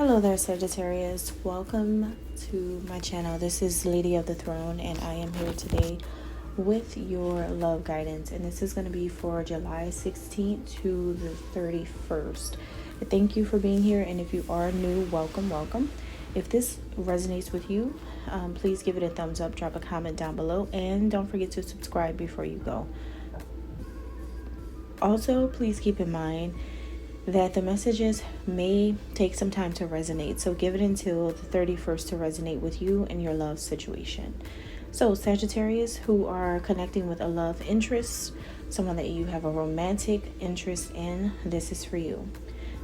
Hello there, Sagittarius. Welcome to my channel. This is Lady of the Throne, and I am here today with your love guidance. And this is going to be for July 16th to the 31st. Thank you for being here. And if you are new, welcome, welcome. If this resonates with you, please give it a thumbs up, drop a comment down below, and don't forget to subscribe before you go. Also, please keep in mind that the messages may take some time to resonate, so give it until the 31st to resonate with you and your love situation. So Sagittarius who are connecting with a love interest, someone that you have a romantic interest in, this is for you.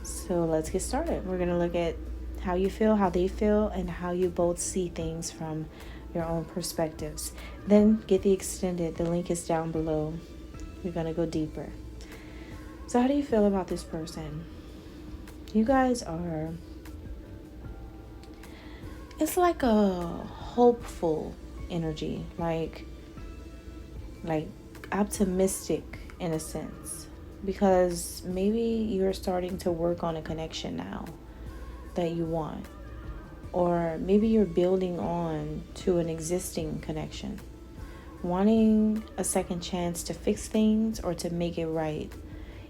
So let's get started. We're going to look at how you feel, how they feel, and how you both see things from your own perspectives. Then get the extended. The link is down below. We're going to go deeper. So how do you feel about this person? You guys are, it's like a hopeful energy, like optimistic in a sense, because maybe you're starting to work on a connection now that you want, or maybe you're building on to an existing connection, wanting a second chance to fix things or to make it right.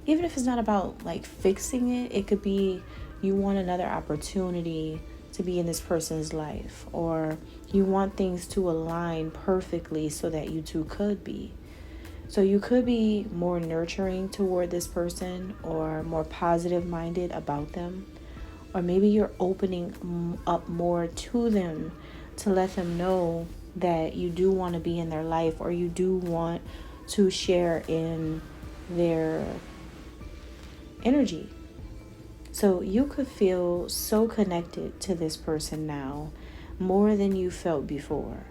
Even if it's not about like fixing it, it could be you want another opportunity to be in this person's life, or you want things to align perfectly so that you two could be. So you could be more nurturing toward this person or more positive minded about them, or maybe you're opening up more to them to let them know that you do want to be in their life, or you do want to share in their energy. So you could feel so connected to this person now, more than you felt before.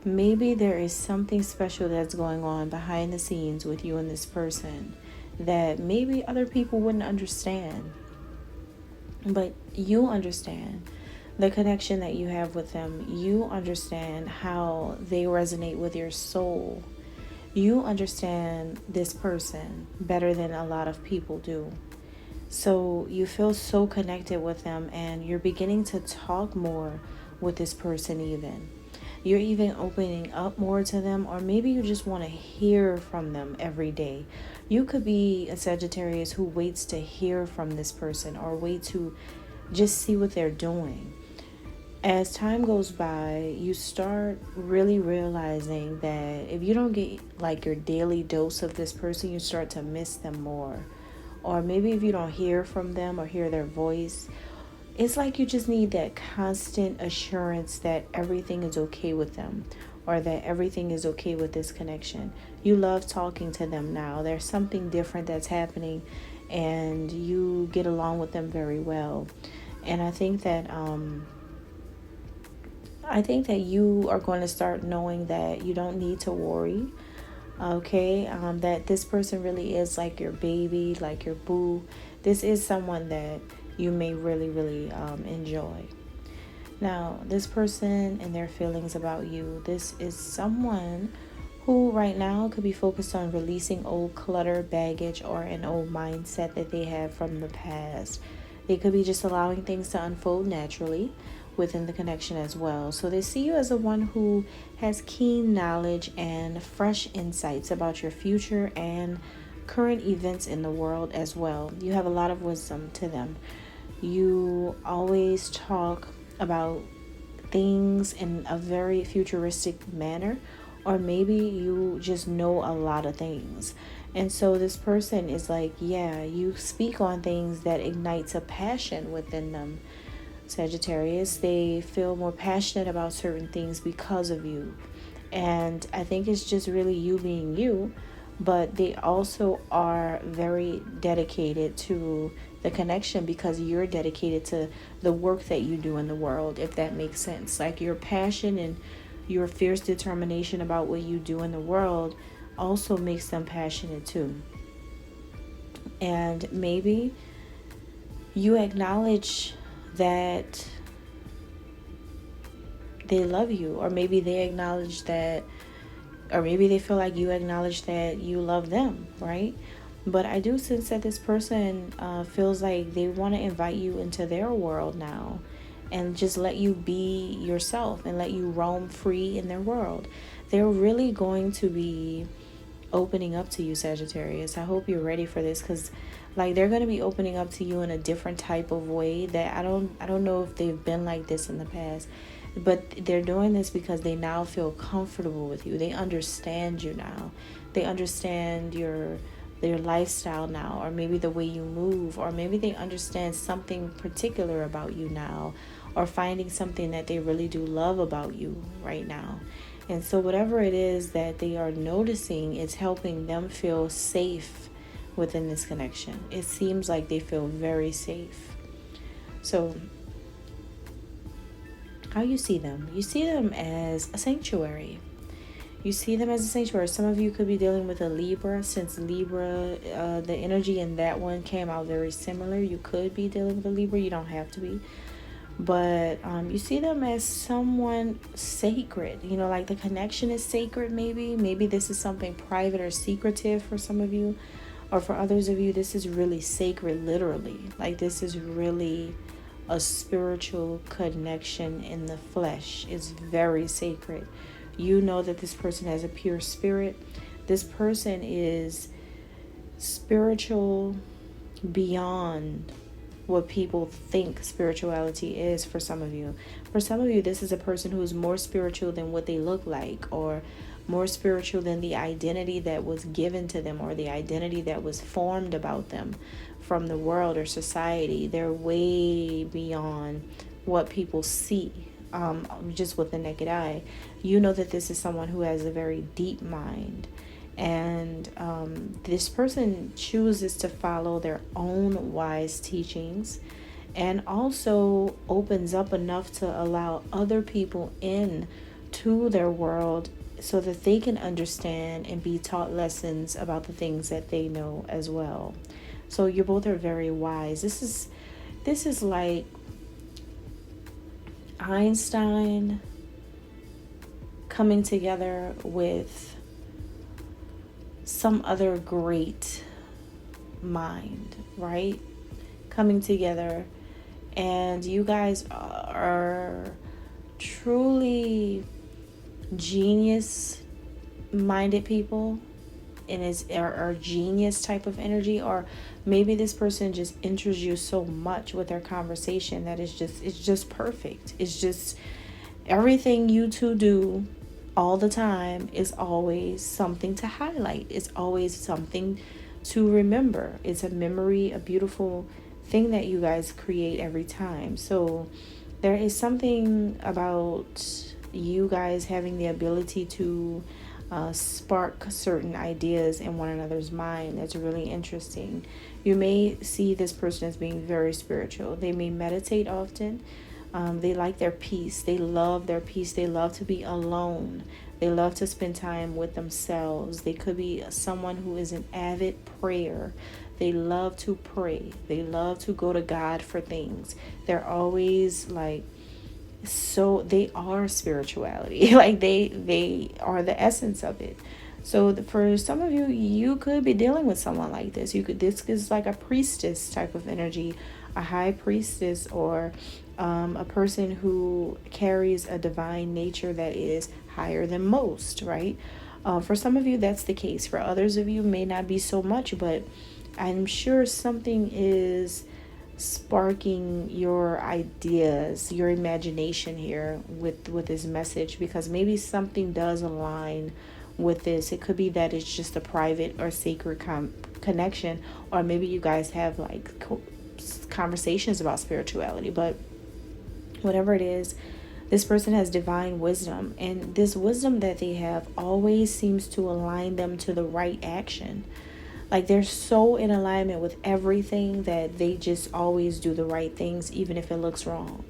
Maybe there is something special that's going on behind the scenes with you and this person that maybe other people wouldn't understand, but you understand the connection that you have with them. You understand how they resonate with your soul. You understand this person better than a lot of people do. So you feel so connected with them, and you're beginning to talk more with this person even. You're even opening up more to them, or maybe you just want to hear from them every day. You could be a Sagittarius who waits to hear from this person, or wait to just see what they're doing. As time goes by, you start really realizing that if you don't get like your daily dose of this person, you start to miss them more. Or maybe if you don't hear from them or hear their voice, it's like you just need that constant assurance that everything is okay with them, or that everything is okay with this connection. You love talking to them now. There's something different that's happening, and you get along with them very well. And I think that you are going to start knowing that you don't need to worry, okay? That this person really is like your baby, like your boo. This is someone that you may really, really enjoy. Now, this person and their feelings about you, this is someone who right now could be focused on releasing old clutter, baggage, or an old mindset that they have from the past. They could be just allowing things to unfold naturally within the connection as well. So they see you as the one who has keen knowledge and fresh insights about your future and current events in the world as well. You have a lot of wisdom to them. You always talk about things in a very futuristic manner, or maybe you just know a lot of things. And so this person is like, yeah, you speak on things that ignites a passion within them. Sagittarius, they feel more passionate about certain things because of you. And I think it's just really you being you, but they also are very dedicated to the connection because you're dedicated to the work that you do in the world, if that makes sense. Like your passion and your fierce determination about what you do in the world also makes them passionate too. And maybe you acknowledge that they love you, or maybe they acknowledge that, or maybe they feel like you acknowledge that you love them, right? But I do sense that this person feels like they want to invite you into their world now and just let you be yourself and let you roam free in their world. They're really going to be opening up to you, Sagittarius. I hope you're ready for this, because like they're going to be opening up to you in a different type of way that I don't know if they've been like this in the past, but they're doing this because they now feel comfortable with you. They understand you now. They understand your lifestyle now, or maybe the way you move, or maybe they understand something particular about you now, or finding something that they really do love about you right now. And so whatever it is that they are noticing, it's helping them feel safe within this connection. It seems like they feel very safe. So how you see them? You see them as a sanctuary. You see them as a sanctuary. Some of you could be dealing with a Libra. Since Libra, the energy in that one came out very similar. You could be dealing with a Libra. You don't have to be. But you see them as someone sacred. You know, like the connection is sacred maybe. Maybe this is something private or secretive for some of you. Or for others of you, this is really sacred, literally. Like this is really a spiritual connection in the flesh. It's very sacred. You know that this person has a pure spirit. This person is spiritual beyond what people think spirituality is for some of you. For some of you, this is a person who is more spiritual than what they look like, or more spiritual than the identity that was given to them, or the identity that was formed about them from the world or society. They're way beyond what people see just with the naked eye. You know that this is someone who has a very deep mind, and this person chooses to follow their own wise teachings, and also opens up enough to allow other people in to their world so that they can understand and be taught lessons about the things that they know as well. So you both are very wise. This is like Einstein coming together with some other great mind, right? Coming together, and you guys are truly genius minded people, and are genius type of energy. Or maybe this person just interests you so much with their conversation that it's just perfect. It's just everything you two do all the time is always something to highlight. It's always something to remember. It's a memory, a beautiful thing that you guys create every time. So there is something about you guys having the ability to spark certain ideas in one another's mind that's really interesting. You may see this person as being very spiritual. They may meditate often. They like their peace. They love their peace. They love to be alone. They love to spend time with themselves. They could be someone who is an avid prayer. They love to pray. They love to go to God for things. They're always like, so they are spirituality. Like they are the essence of it. So for some of you, you could be dealing with someone like this. This is like a priestess type of energy, a high priestess, or a person who carries a divine nature that is higher than most, right? For some of you, that's the case. For others of you, may not be so much, but I'm sure something is sparking your ideas, your imagination here with this message, because maybe something does align with this. It could be that it's just a private or sacred connection, or maybe you guys have like conversations about spirituality. But whatever it is, this person has divine wisdom, and this wisdom that they have always seems to align them to the right action. Like they're so in alignment with everything that they just always do the right things, even if it looks wrong.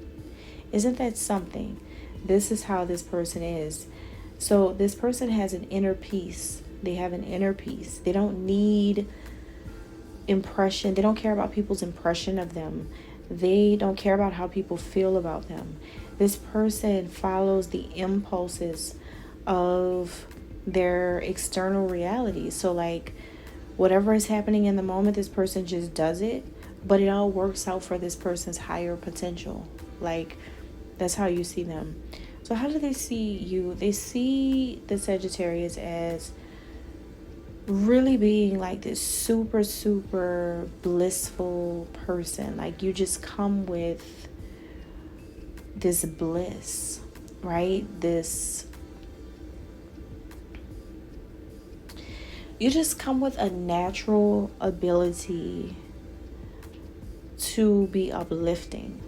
Isn't that something? This is how this person is. So this person has an inner peace. They have an inner peace. They don't need impression. They don't care about people's impression of them. They don't care about how people feel about them. This person follows the impulses of their external reality. So like Whatever is happening in the moment, this person just does it, but it all works out for this person's higher potential. Like, that's how you see them. So how do they see you? They see the Sagittarius as really being like this super, super blissful person. Like, you just come with this bliss, right? You just come with a natural ability to be uplifting.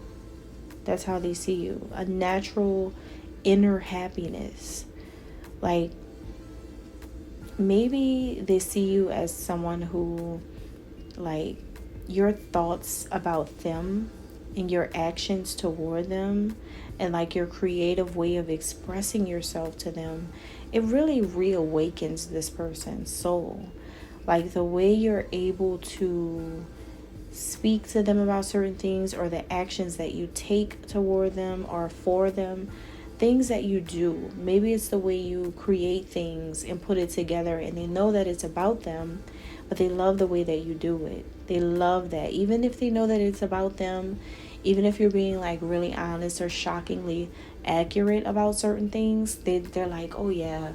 That's how they see you. A natural inner happiness. Like, maybe they see you as someone who, like, your thoughts about them and your actions toward them, and like your creative way of expressing yourself to them, it really reawakens this person's soul. Like, the way you're able to speak to them about certain things, or the actions that you take toward them or for them, things that you do. Maybe it's the way you create things and put it together, and they know that it's about them, but they love the way that you do it. They love that. Even if they know that it's about them, even if you're being like really honest or shockingly accurate about certain things, they're like, oh yeah,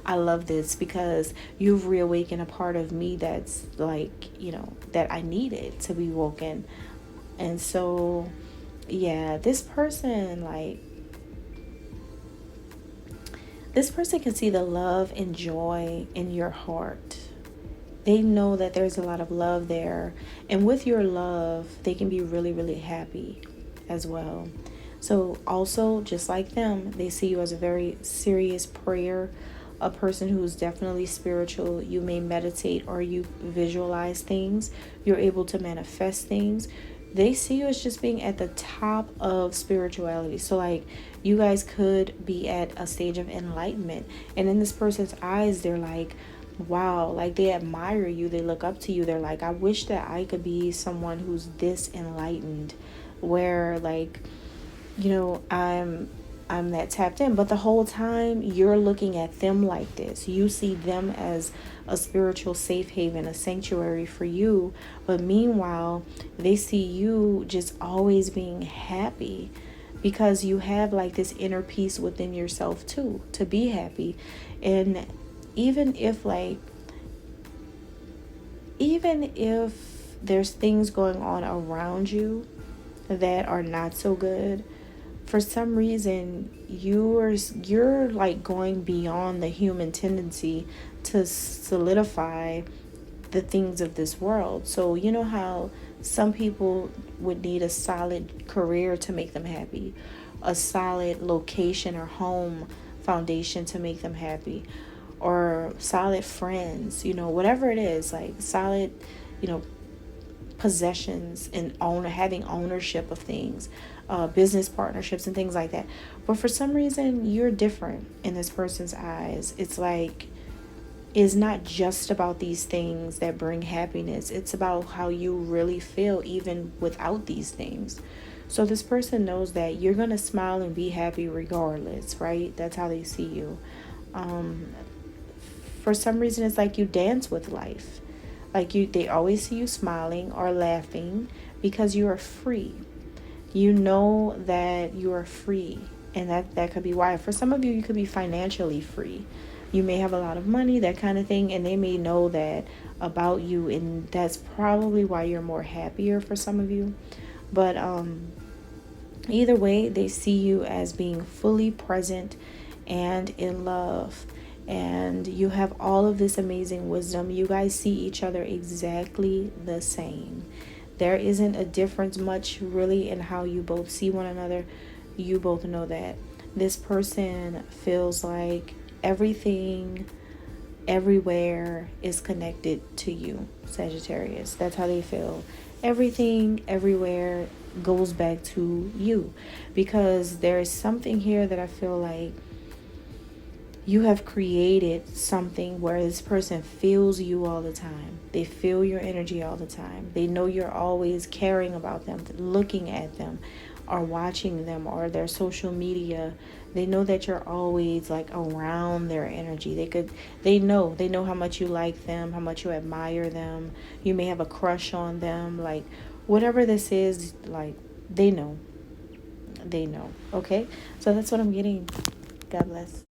I love this, because you've reawakened a part of me that's like, that I needed to be woken. And so, yeah, this person can see the love and joy in your heart. They know that there's a lot of love there. And with your love, they can be really, really happy as well. So also, just like them, they see you as a very serious prayer, a person who's definitely spiritual. You may meditate or you visualize things. You're able to manifest things. They see you as just being at the top of spirituality. So like, you guys could be at a stage of enlightenment. And in this person's eyes, they're like, wow, like they admire you. They look up to you. They're like, I wish that I could be someone who's this enlightened, where like, I'm that tapped in. But the whole time you're looking at them like this. You see them as a spiritual safe haven, a sanctuary for you. But meanwhile, they see you just always being happy, because you have like this inner peace within yourself too, to be happy. And even if there's things going on around you that are not so good, for some reason you're like going beyond the human tendency to solidify the things of this world. So you know how some people would need a solid career to make them happy, a solid location or home foundation to make them happy, or solid friends, whatever it is, like solid, possessions and having ownership of things, business partnerships and things like that. But for some reason, you're different in this person's eyes. It's like, it's not just about these things that bring happiness. It's about how you really feel even without these things. So this person knows that you're going to smile and be happy regardless, right? That's how they see you. For some reason, it's like you dance with life. Like they always see you smiling or laughing, because you are free. You know that you are free. And that could be why. For some of you, you could be financially free. You may have a lot of money, that kind of thing, and they may know that about you, and that's probably why you're more happier for some of you. But either way, they see you as being fully present and in love. And you have all of this amazing wisdom. You guys see each other exactly the same. There isn't a difference much really in how you both see one another. You both know that this person feels like everything everywhere is connected to you, Sagittarius. That's how they feel. Everything everywhere goes back to you, because there is something here that I feel like you have created something where this person feels you all the time. They feel your energy all the time. They know you're always caring about them, looking at them, are watching them, or their social media, they know that you're always like around their energy. They know how much you like them, how much you admire them. You may have a crush on them, like whatever this is, like they know. Okay? So that's what I'm getting. God bless.